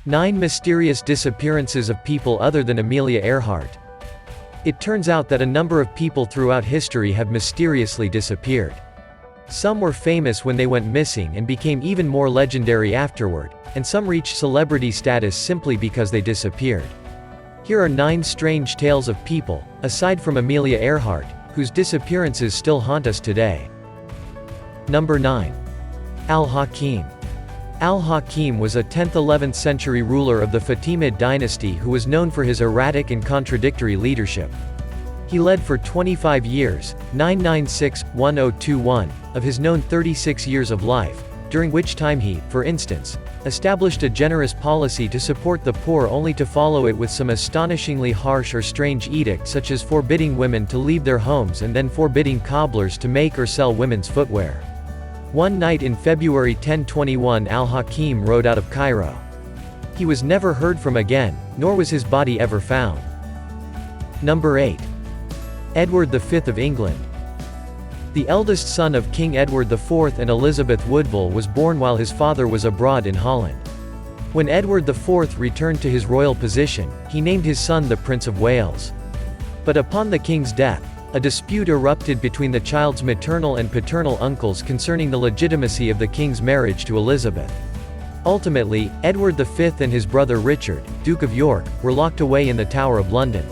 9 Mysterious disappearances of people other than Amelia Earhart. It turns out that a number of people throughout history have mysteriously disappeared. Some were famous when they went missing and became even more legendary afterward, and some reached celebrity status simply because they disappeared. Here are 9 strange tales of people, aside from Amelia Earhart, whose disappearances still haunt us today. Number 9. Al-Hakim. Al-Hakim was a 10th–11th century ruler of the Fatimid dynasty who was known for his erratic and contradictory leadership. He led for 25 years, 996–1021, of his known 36 years of life, during which time he, for instance, established a generous policy to support the poor only to follow it with some astonishingly harsh or strange edict such as forbidding women to leave their homes and then forbidding cobblers to make or sell women's footwear. One night in February 1021 Al-Hakim rode out of Cairo. He was never heard from again, nor was his body ever found. Number 8. Edward V of England. The eldest son of King Edward IV and Elizabeth Woodville was born while his father was abroad in Holland. When Edward IV returned to his royal position, he named his son the Prince of Wales. But upon the king's death, a dispute erupted between the child's maternal and paternal uncles concerning the legitimacy of the king's marriage to Elizabeth. Ultimately, Edward V and his brother Richard, Duke of York, were locked away in the Tower of London.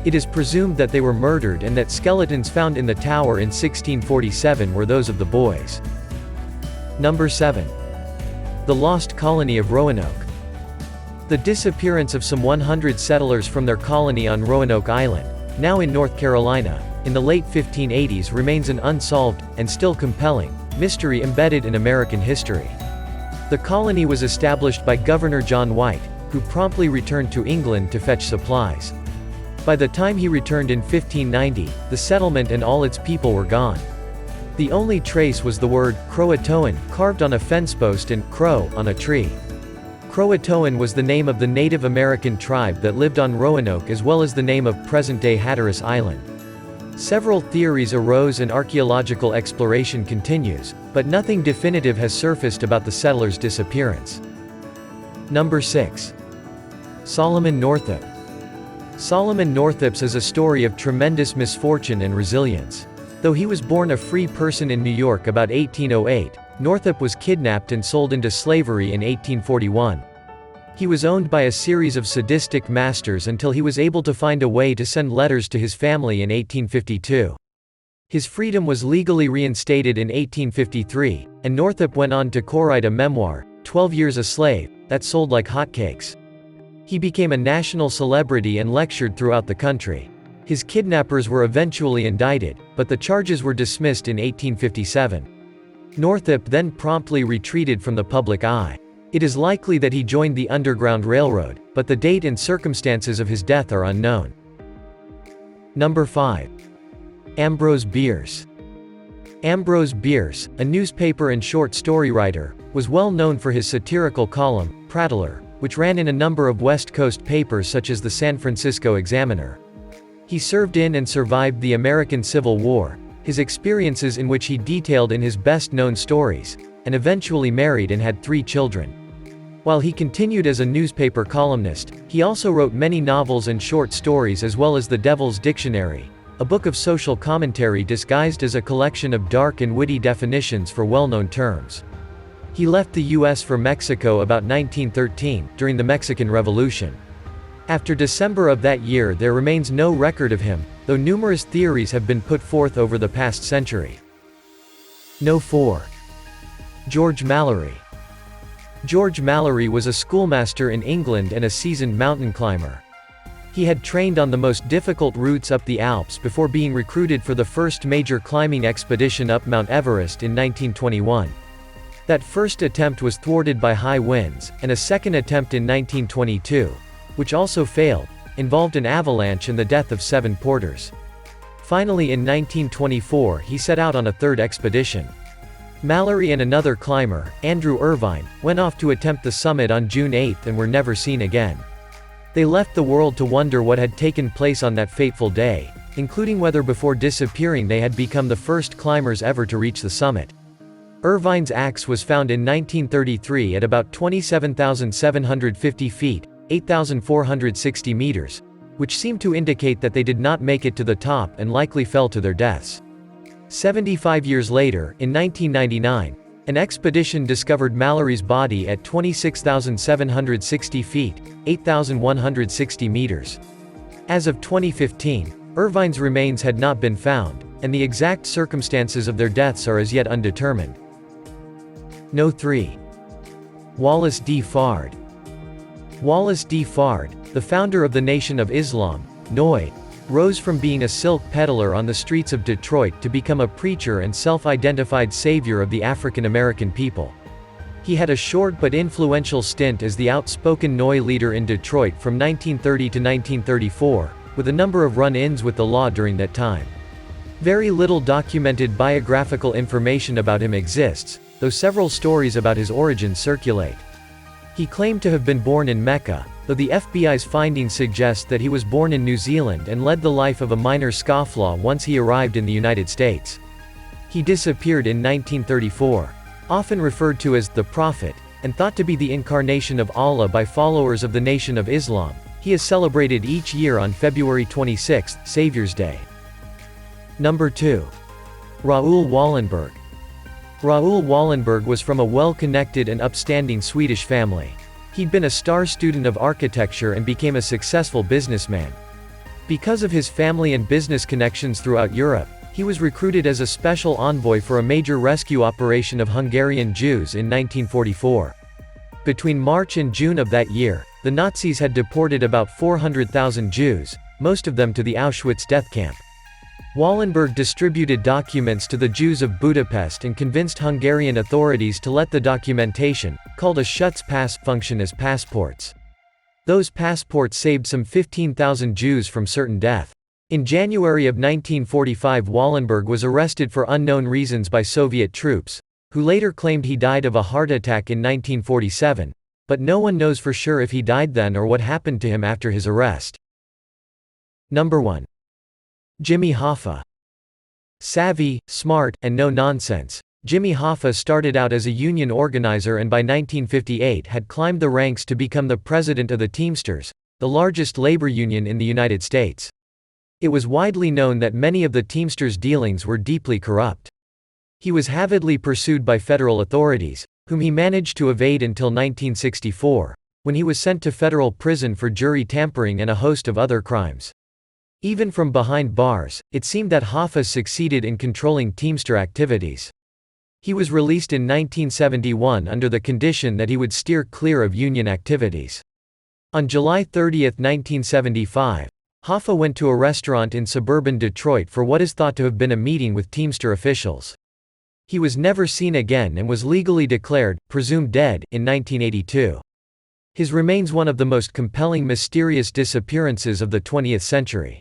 It is presumed that they were murdered and that skeletons found in the tower in 1647 were those of the boys. Number 7. The Lost Colony of Roanoke. The disappearance of some 100 settlers from their colony on Roanoke Island, now in North Carolina, in the late 1580s remains an unsolved, and still compelling, mystery embedded in American history. The colony was established by Governor John White, who promptly returned to England to fetch supplies. By the time he returned in 1590, the settlement and all its people were gone. The only trace was the word Croatoan carved on a fence post and Crow on a tree. Croatoan was the name of the Native American tribe that lived on Roanoke as well as the name of present-day Hatteras Island. Several theories arose and archaeological exploration continues, but nothing definitive has surfaced about the settlers' disappearance. Number 6. Solomon Northup. Solomon Northup's is a story of tremendous misfortune and resilience. Though he was born a free person in New York about 1808, Northup was kidnapped and sold into slavery in 1841. He was owned by a series of sadistic masters until he was able to find a way to send letters to his family in 1852. His freedom was legally reinstated in 1853, and Northup went on to co-write a memoir, 12 Years a Slave, that sold like hotcakes. He became a national celebrity and lectured throughout the country. His kidnappers were eventually indicted, but the charges were dismissed in 1857. Northup then promptly retreated from the public eye. It is likely that he joined the Underground Railroad, but the date and circumstances of his death are unknown. Number 5. Ambrose Beers. Ambrose Bierce, a newspaper and short story writer, was well known for his satirical column, Prattler, which ran in a number of West Coast papers such as the San Francisco Examiner. He served in and survived the American Civil War, his experiences in which he detailed in his best-known stories, and eventually married and had 3 children. While he continued as a newspaper columnist, he also wrote many novels and short stories as well as The Devil's Dictionary, a book of social commentary disguised as a collection of dark and witty definitions for well-known terms. He left the U.S. for Mexico about 1913, during the Mexican Revolution. After December of that year there remains no record of him, though numerous theories have been put forth over the past century. No. 4. George Mallory. George Mallory was a schoolmaster in England and a seasoned mountain climber. He had trained on the most difficult routes up the Alps before being recruited for the first major climbing expedition up Mount Everest in 1921. That first attempt was thwarted by high winds, and a second attempt in 1922, which also failed, involved an avalanche and the death of 7 porters. Finally in 1924 he set out on a third expedition. Mallory and another climber, Andrew Irvine, went off to attempt the summit on June 8 and were never seen again. They left the world to wonder what had taken place on that fateful day, including whether before disappearing they had become the first climbers ever to reach the summit. Irvine's axe was found in 1933 at about 27,750 feet, 8,460 meters, which seemed to indicate that they did not make it to the top and likely fell to their deaths. 75 years later, in 1999, an expedition discovered Mallory's body at 26,760 feet, 8,160 meters. As of 2015, Irvine's remains had not been found, and the exact circumstances of their deaths are as yet undetermined. No. 3. Wallace D Fard. Wallace D Fard, the founder of the Nation of Islam, NOI, rose from being a silk peddler on the streets of Detroit to become a preacher and self-identified savior of the African American people. He had a short but influential stint as the outspoken NOI leader in Detroit from 1930 to 1934, with a number of run-ins with the law during that time. Very little documented biographical information about him exists, though several stories about his origins circulate. He claimed to have been born in Mecca, though the FBI's findings suggest that he was born in New Zealand and led the life of a minor scofflaw once he arrived in the United States. He disappeared in 1934. Often referred to as the Prophet, and thought to be the incarnation of Allah by followers of the Nation of Islam, he is celebrated each year on February 26, Savior's Day. Number 2. Raoul Wallenberg. Raoul Wallenberg was from a well-connected and upstanding Swedish family. He'd been a star student of architecture and became a successful businessman. Because of his family and business connections throughout Europe, he was recruited as a special envoy for a major rescue operation of Hungarian Jews in 1944. Between March and June of that year, the Nazis had deported about 400,000 Jews, most of them to the Auschwitz death camp. Wallenberg distributed documents to the Jews of Budapest and convinced Hungarian authorities to let the documentation, called a Schutzpass, function as passports. Those passports saved some 15,000 Jews from certain death. In January of 1945, Wallenberg was arrested for unknown reasons by Soviet troops, who later claimed he died of a heart attack in 1947, but no one knows for sure if he died then or what happened to him after his arrest. Number 1. Jimmy Hoffa. Savvy, smart, and no-nonsense, Jimmy Hoffa started out as a union organizer and by 1958 had climbed the ranks to become the president of the Teamsters, the largest labor union in the United States. It was widely known that many of the Teamsters' dealings were deeply corrupt. He was avidly pursued by federal authorities, whom he managed to evade until 1964, when he was sent to federal prison for jury tampering and a host of other crimes. Even from behind bars, it seemed that Hoffa succeeded in controlling Teamster activities. He was released in 1971 under the condition that he would steer clear of union activities. On July 30, 1975, Hoffa went to a restaurant in suburban Detroit for what is thought to have been a meeting with Teamster officials. He was never seen again and was legally declared, presumed dead, in 1982. His remains one of the most compelling mysterious disappearances of the 20th century.